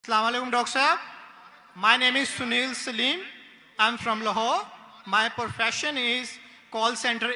Assalamu alaikum, Dr. Sahab. My name is Sunil Salim. I'm from Lahore. My profession is call center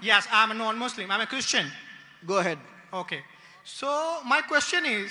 Yes, I'm a non-Muslim. I'm a Christian. Go ahead. Okay. So my question is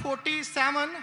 47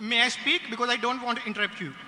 May I speak because I don't want to interrupt you.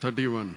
31।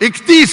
31।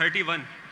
31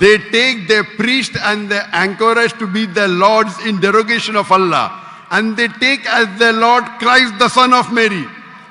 they take the priest and the anchorage to be the lords in derogation of Allah, and they take as the Lord Christ the son of Mary.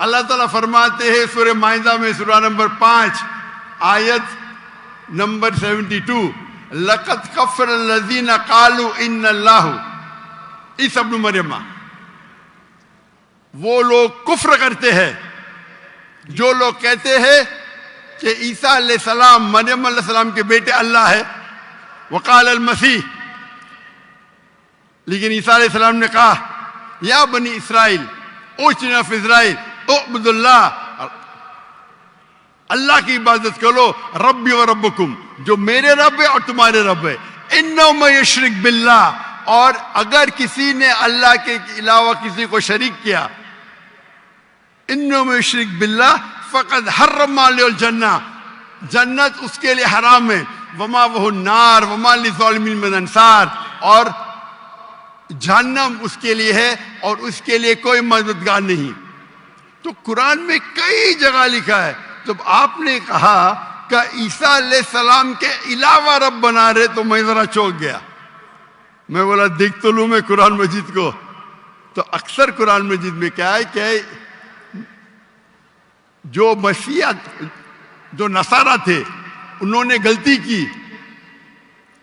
اللہ تعالیٰ فرماتے ہیں سورہ مائدہ میں سورہ number 5 آیت number 72 لَقَدْ كَفَّرَ الَّذِينَ قَالُوا إِنَّ اللَّهُ عیسیٰ ابن مریم، وہ لوگ کفر کرتے ہیں جو لوگ کہتے ہیں کہ عیسیٰ علیہ السلام مریم علیہ السلام کے بیٹے اللہ ہے. وقال المسیح، لیکن عیسیٰ علیہ السلام نے کہا یا بنی اسرائیل اوچنا فی اسرائیل اعبد اللہ، اللہ کی عبادت کرو، ربی و ربکم، جو میرے رب ہے اور تمہارے رب ہے. انہ من یشرک باللہ، اور اگر کسی نے اللہ کے علاوہ کسی کو شریک کیا، انہ من یشرک باللہ فقد حرم علیہ الجنہ، جنت اس کے لیے حرام ہے، وما وہ النار وما للظالمین من انصار، اور جہنم اس کے لیے ہے اور اس کے لیے کوئی مددگار نہیں. تو قرآن میں کئی جگہ لکھا ہے. جب آپ نے کہا کہ عیسیٰ علیہ السلام کے علاوہ رب بنا رہے تو میں ذرا چونک گیا. میں بولا دیکھ تو لوں میں قرآن مجید کو. تو اکثر قرآن مجید میں کیا ہے کہ جو مسیحیت جو نصارہ تھے انہوں نے غلطی کی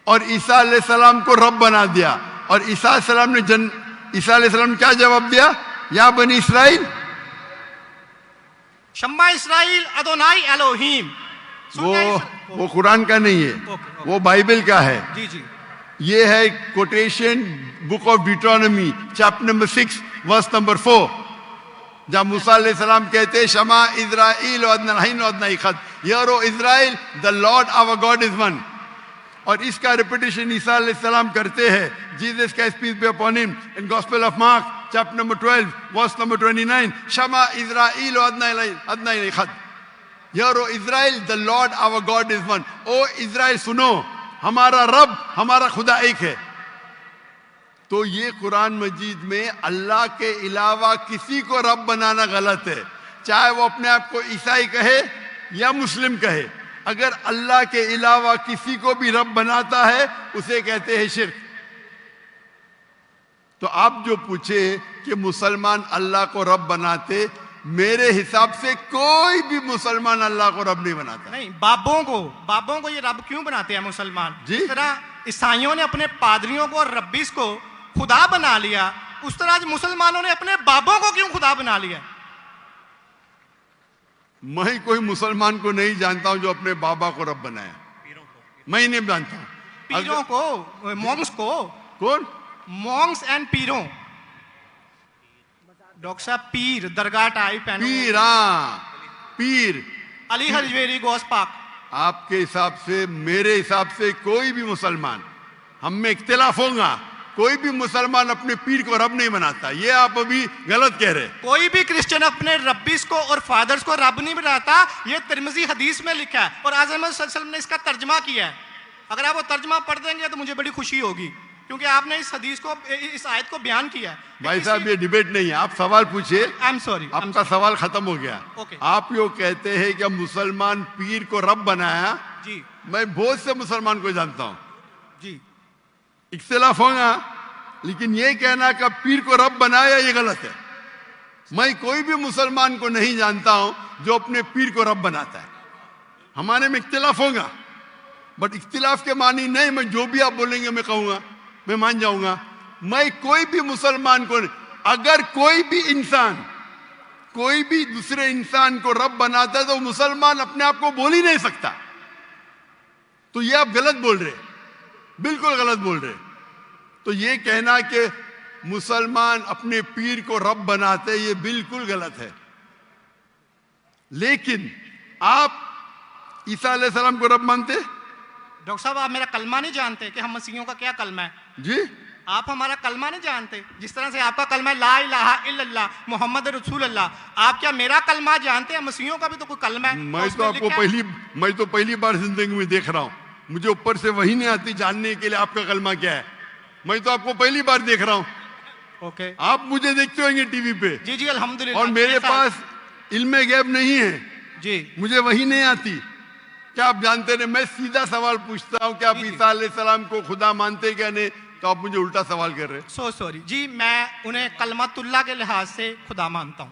اور عیسیٰ علیہ السلام کو رب بنا دیا. اور عیسیٰ علیہ السلام نے عیسیٰ علیہ السلام نے کیا جواب دیا؟ یا بنی اسرائیل شما اسرائیل ادونائی الوہیم. وہ قرآن کا نہیں ہے، وہ بائبل کا ہے. جی جی یہ ہے quotation book of Deuteronomy chapter number 6 verse number 4، جہاں موسیٰ علیہ السلام کہتے ہیں شما اسرائیل و ادنا الہین و ادنا ایخد، یارو اسرائیل the Lord our God is one. اور اس کا ریپیٹیشن عیسیٰ علیہ السلام کرتے ہیں. جیزس کا پیس be upon him in gospel of Mark chapter number 12 verse number 29 Shema اسرائیل و ادنا ایخد، یارو اسرائیل the Lord our God is one. او اسرائیل سنو، ہمارا رب ہمارا خدا ایک ہے. تو یہ قرآن مجید میں اللہ کے علاوہ کسی کو رب بنانا غلط ہے، چاہے وہ اپنے آپ کو عیسائی کہے یا مسلم کہے. اگر اللہ کے علاوہ کسی کو بھی رب بناتا ہے اسے کہتے ہیں شرک. تو آپ جو پوچھے کہ مسلمان اللہ کو رب بناتے، میرے حساب سے کوئی بھی مسلمان اللہ کو رب نہیں بناتا. نہیں، بابوں کو یہ رب کیوں بناتے ہیں مسلمان؟ جی؟ جس طرح عیسائیوں نے اپنے پادریوں کو اور ربیس کو خدا بنا لیا، اس طرح آج مسلمانوں نے اپنے بابوں کو کیوں خدا بنا لیا؟ میں کوئی مسلمان کو نہیں جانتا ہوں جو اپنے بابا کو رب بنایا، میں نہیں جانتا ہوں. پیروں کو، مونگس کو. کون؟ مونگس اینڈ پیروں. ڈاکٹر صاحب پیر درگاہ ٹائپ پیر. ہاں پیر. علی حجویری گوس پاک. آپ کے حساب سے، میرے حساب سے کوئی بھی مسلمان، ہم میں اختلاف ہوگا، کوئی بھی مسلمان اپنے پیر کو رب نہیں بناتا. یہ آپ ابھی غلط کہہ رہے. کوئی بھی کرسچن اپنے ربیس کو اور فادرز کو رب نہیں بناتا. یہ ترمذی حدیث میں لکھا ہے اور اعظم صلی اللہ علیہ وسلم نے اس کا ترجمہ کیا ہے. اگر آپ وہ ترجمہ پڑھ دیں گے تو مجھے بڑی خوشی ہوگی، کیونکہ آپ نے اس حدیث کو، اس آیت کو بیان کیا ہے. بھائی صاحب یہ ڈیبیٹ نہیں ہے، آپ سوال پوچھے. آئی ایم سوری، آپ کا سوال ختم ہو گیا. اوکے. آپ یہ کہتے ہیں کہ مسلمان پیر کو رب بنایا. جی میں بہت سے مسلمان کو جانتا ہوں، جی اختلاف ہوگا، لیکن یہ کہنا کہ پیر کو رب بنایا یہ غلط ہے. میں کوئی بھی مسلمان کو نہیں جانتا ہوں جو اپنے پیر کو رب بناتا ہے. ہمارے میں اختلاف ہوگا، بٹ اختلاف کے معنی نہیں میں جو بھی آپ بولیں گے میں کہوں گا، میں مان جاؤں گا. میں کوئی بھی مسلمان کو، اگر کوئی بھی انسان کوئی بھی دوسرے انسان کو رب بناتا ہے تو مسلمان اپنے آپ کو بول ہی نہیں سکتا. تو یہ آپ غلط بول رہے، بالکل غلط بول رہے. تو یہ کہنا کہ مسلمان اپنے پیر کو رب بناتے یہ بالکل غلط ہے. لیکن آپ عیسیٰ علیہ السلام کو رب مانتے؟ ڈاکٹر صاحب آپ میرا کلمہ نہیں جانتے کہ ہم مسیحیوں کا کیا کلمہ ہے؟ جی آپ ہمارا کلمہ نہیں جانتے. جس طرح سے آپ کا کلمہ ہے لا الہ الا اللہ محمد رسول اللہ، آپ کیا میرا کلمہ جانتے ہیں؟ مسیحیوں کا بھی تو کوئی کلمہ ہے. میں تو آپ کو پہلی بار زندگی میں دیکھ رہا ہوں. مجھے اوپر سے وہی نہیں آتی جاننے کے لیے آپ کا کلمہ کیا ہے. میں تو آپ کو پہلی بار دیکھ رہا ہوں. اوکے. آپ مجھے دیکھتے ہوں گے ٹی وی پہ. جی جی الحمدللہ. اور میرے پاس علم غیب نہیں ہے. جی مجھے وہی نہیں آتی. کیا آپ جانتے ہیں؟ میں سیدھا سوال پوچھتا ہوں کہ آپ عیسیٰ علیہ السلام کو خدا مانتے کیا نہیں، تو آپ مجھے الٹا سوال کر رہے ہیں. سوری جی، میں انہیں کلمت اللہ کے لحاظ سے خدا مانتا ہوں.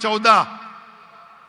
14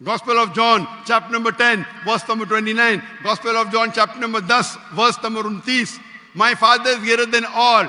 Gospel of John chapter number 10 verse number 29, Gospel of John chapter number 10 verse number 29, my father is greater than all,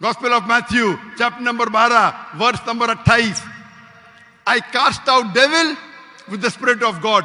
Gospel of Matthew chapter number 12 verse number 28, I cast out devil with the spirit of God,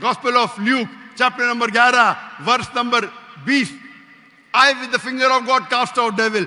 Gospel of Luke chapter number 11 verse number 20, I with the finger of God cast out devil,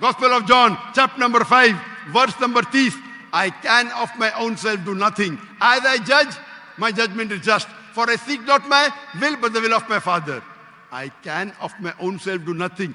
Gospel of John chapter number 5 verse number 30, I can of my own self do nothing, as I judge my judgment is just, for I seek not my will but the will of my Father। I can of my own self do nothing,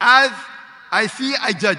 As I see I judge,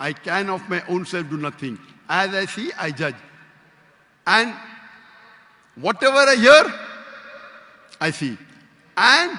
I can of my own self do nothing, as I see I judge, and whatever I hear I see, and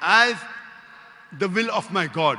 as the will of my God।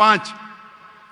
5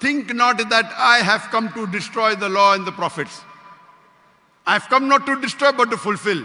think not that I have come to destroy the law and the prophets, I have come not to destroy but to fulfill।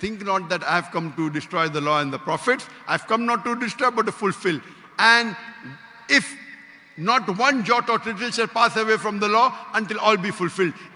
Think not that I have come to destroy the law and the prophets, I have come not to destroy but to fulfill। And if not one jot or tittle shall pass away from the law until all be fulfilled,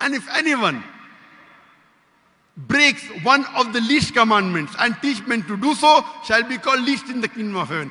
And if anyone breaks one of the least commandments and teach men to do so shall be called least in the kingdom of heaven।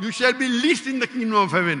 You shall be least in the kingdom of heaven,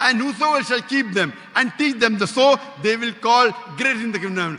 And whosoever shall keep them and teach them the so they will call great in the kingdom of heaven।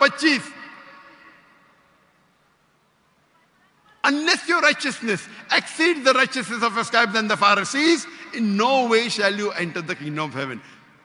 25। Unless your righteousness exceeds the righteousness of the scribes and the Pharisees, in no way shall you enter the kingdom of heaven।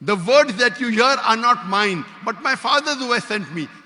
the words that you hear are not mine but my father who has sent me।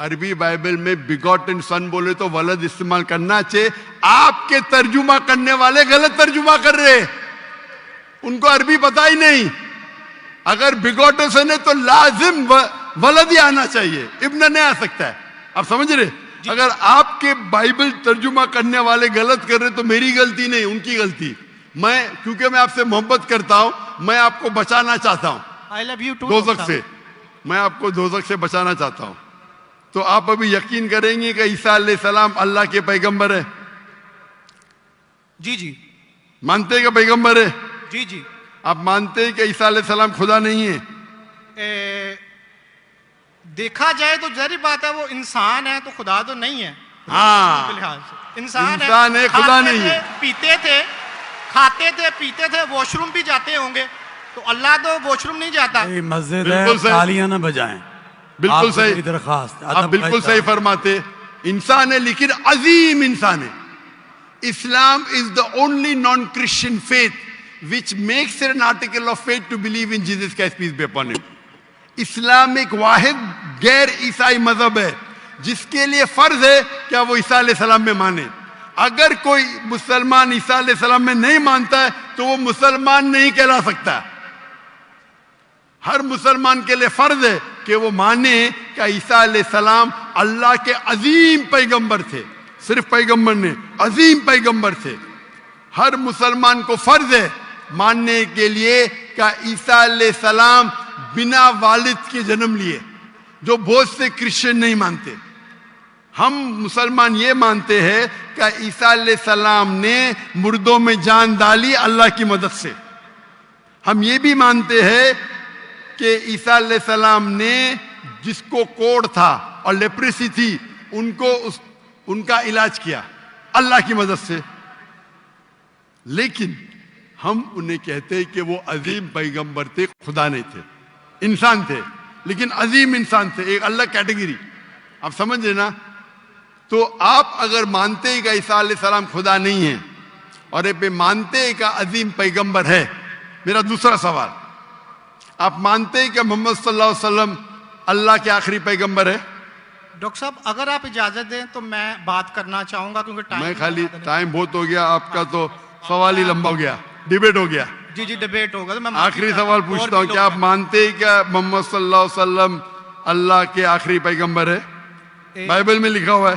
عربی Bible میں begotten son بولے تو ولد استعمال کرنا چاہیے. آپ کے ترجمہ کرنے والے غلط ترجمہ کر رہے, ان کو عربی پتا ہی نہیں. اگر begotten son ہے تو لازم ولد ہی آنا چاہیے, ابن نہیں آ سکتا ہے. آپ سمجھ رہے؟ اگر آپ کے بائبل ترجمہ کرنے والے غلط کر رہے تو میری غلطی نہیں, ان کی غلطی. میں کیونکہ میں آپ سے محبت کرتا ہوں, میں آپ کو بچانا چاہتا ہوں I love you too, دوزخ سے. میں آپ کو دوزخ سے بچانا چاہتا ہوں. تو آپ ابھی یقین کریں گے کہ عیسیٰ علیہ السلام اللہ کے پیغمبر ہے؟ جی جی مانتے ہیں کہ پیغمبر ہے؟ جی جی. آپ مانتے ہیں کہ عیسیٰ علیہ السلام خدا نہیں ہے؟ دیکھا جائے تو ظاہری بات ہے وہ انسان ہے تو خدا تو نہیں ہے. ہاں, کے لحاظ سے انسان ہے, خدا کھاتے نہیں تھے, ہے. پیتے تھے, کھاتے تھے, پیتے تھے, واش روم بھی جاتے ہوں گے, تو اللہ تو واش روم نہیں جاتا. مسجد ہے, بالکل صحیح. تالیاں نہ بجائیں. بالکل آپ سے صحیح, میری درخواست, آپ ادب بالکل کا صحیح فرماتے. انسان ہے لیکن عظیم انسان ہے. Islam is the only non-Christian faith which makes it an article of faith to believe in Jesus Christ, peace be upon him. اسلام ایک واحد غیر عیسائی مذہب ہے جس کے لیے فرض ہے کیا وہ عیسیٰ علیہ السلام میں مانے. اگر کوئی مسلمان عیسیٰ علیہ السلام میں نہیں مانتا ہے تو وہ مسلمان نہیں کہلا سکتا. ہر مسلمان کے لیے فرض ہے کہ وہ مانے کہ عیسیٰ علیہ السلام اللہ کے عظیم پیغمبر تھے. صرف پیغمبر نے, عظیم پیغمبر تھے. ہر مسلمان کو فرض ہے ماننے کے لیے کہ عیسیٰ علیہ السلام بنا والد کے جنم لیے, جو بہت سے کرسچن نہیں مانتے. ہم مسلمان یہ مانتے ہیں کہ عیسیٰ علیہ السلام نے مردوں میں جان ڈالی اللہ کی مدد سے. ہم یہ بھی مانتے ہیں کہ عیسیٰ علیہ السلام نے جس کو کوڑ تھا اور لیپریسی تھی ان کا علاج کیا اللہ کی مدد سے. لیکن ہم انہیں کہتے ہیں کہ وہ عظیم پیغمبر تھے, خدا نہیں تھے, انسان تھے, لیکن عظیم انسان تھے, ایک الگ کیٹیگری. آپ سمجھ رہے نا؟ تو آپ اگر مانتے ہیں کہ عیسیٰ علیہ السلام خدا نہیں ہے اور یہ مانتے ہیں کہ عظیم پیغمبر ہے, میرا دوسرا سوال, آپ مانتے ہیں کہ محمد صلی اللہ علیہ وسلم اللہ کے آخری پیغمبر ہے؟ ڈاکٹر صاحب اگر آپ اجازت دیں تو میں بات کرنا چاہوں گا کیونکہ میں خالی ٹائم بہت ہو گیا, آپ کا تو سوال ہی لمبا ہو گیا, ڈیبیٹ ہو گیا. جی جی ڈیبیٹ ہوگا. تو میں آخری سوال پوچھتا ہوں, کیا آپ مانتے ہیں کہ محمد صلی اللہ علیہ وسلم اللہ کے آخری پیغمبر ہے؟ بائبل میں لکھا ہوا ہے.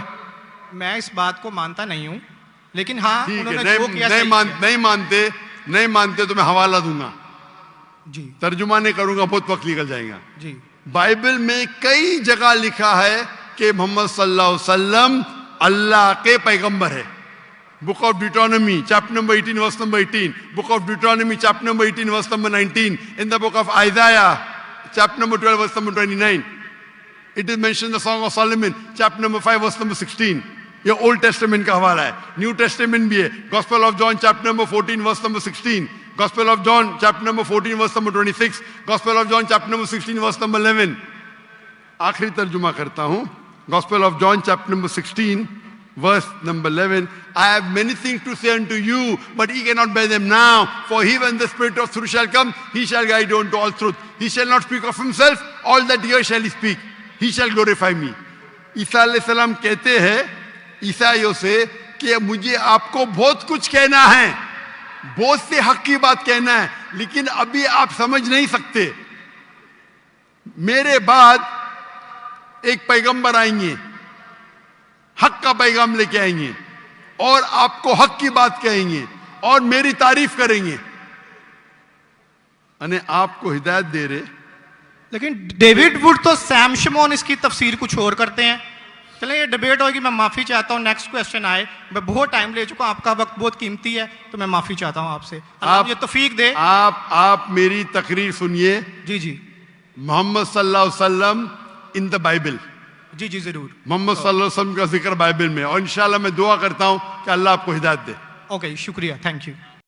میں اس بات کو مانتا نہیں ہوں, لیکن ہاں ٹھیک انہوں ہے, نے جو کیا صحیح کیا. نہیں مانتے تو میں حوالہ دوں گا, جی ترجمہ نہیں کروں گا, بہت وقت نکل جائے گا. جی بائبل میں کئی جگہ لکھا ہے کہ محمد صلی اللہ علیہ وسلم اللہ کے پیغمبر ہے. Book of Deuteronomy, chapter number 18, verse number 18. Book of Deuteronomy, chapter number 18, verse number 19. In the book of Isaiah, chapter number 12, verse number 29. It is mentioned in the Song of Solomon, chapter number 5, verse number 16. یہ Old Testament کا حوالہ ہے. New Testament بھی ہے. Gospel of John, chapter number 14, verse number 16. Gospel of John, chapter number 14, verse number 26. Gospel of John, chapter number 16, verse number 11. آخری ترجمہ کرتا ہوں. Gospel of John, chapter number 16, verse number 11. I have many things to say unto you, but ye cannot bear them now. For he, when the Spirit of truth shall come, he shall guide you unto all truth. He shall not speak of himself, all that he shall speak. He shall glorify me. عیسیٰ علیہ السلام کہتے ہیں عیسائیوں سے کہ مجھے آپ کو بہت کچھ کہنا ہے, بہت سے حق کی بات کہنا ہے, لیکن ابھی آپ سمجھ نہیں سکتے. میرے بعد ایک پیغمبر آئیں گے, حق کا پیغام لے کے آئیں گے, اور آپ کو حق کی بات کہیں گے اور میری تعریف کریں گے. یعنی آپ کو ہدایت دے رہے. لیکن ڈیوڈ وڈ تو سیم شمون اس کی تفسیر کچھ اور کرتے ہیں. چلیں یہ ڈیبیٹ ہوگی, میں معافی چاہتا ہوں. نیکسٹ کویسچن آئے, میں بہت ٹائم لے چکا ہوں, آپ کا وقت بہت قیمتی ہے, تو میں معافی چاہتا ہوں آپ سے. آپ یہ توفیق دے. آپ میری تقریر سنیے. جی جی محمد صلی اللہ علیہ وسلم ان دا بائبل. جی جی ضرور. محمد صلی اللہ علیہ وسلم کا ذکر بائبل میں, اور انشاءاللہ میں دعا کرتا ہوں کہ اللہ آپ کو ہدایت دے. اوکے شکریہ, تھینک یو.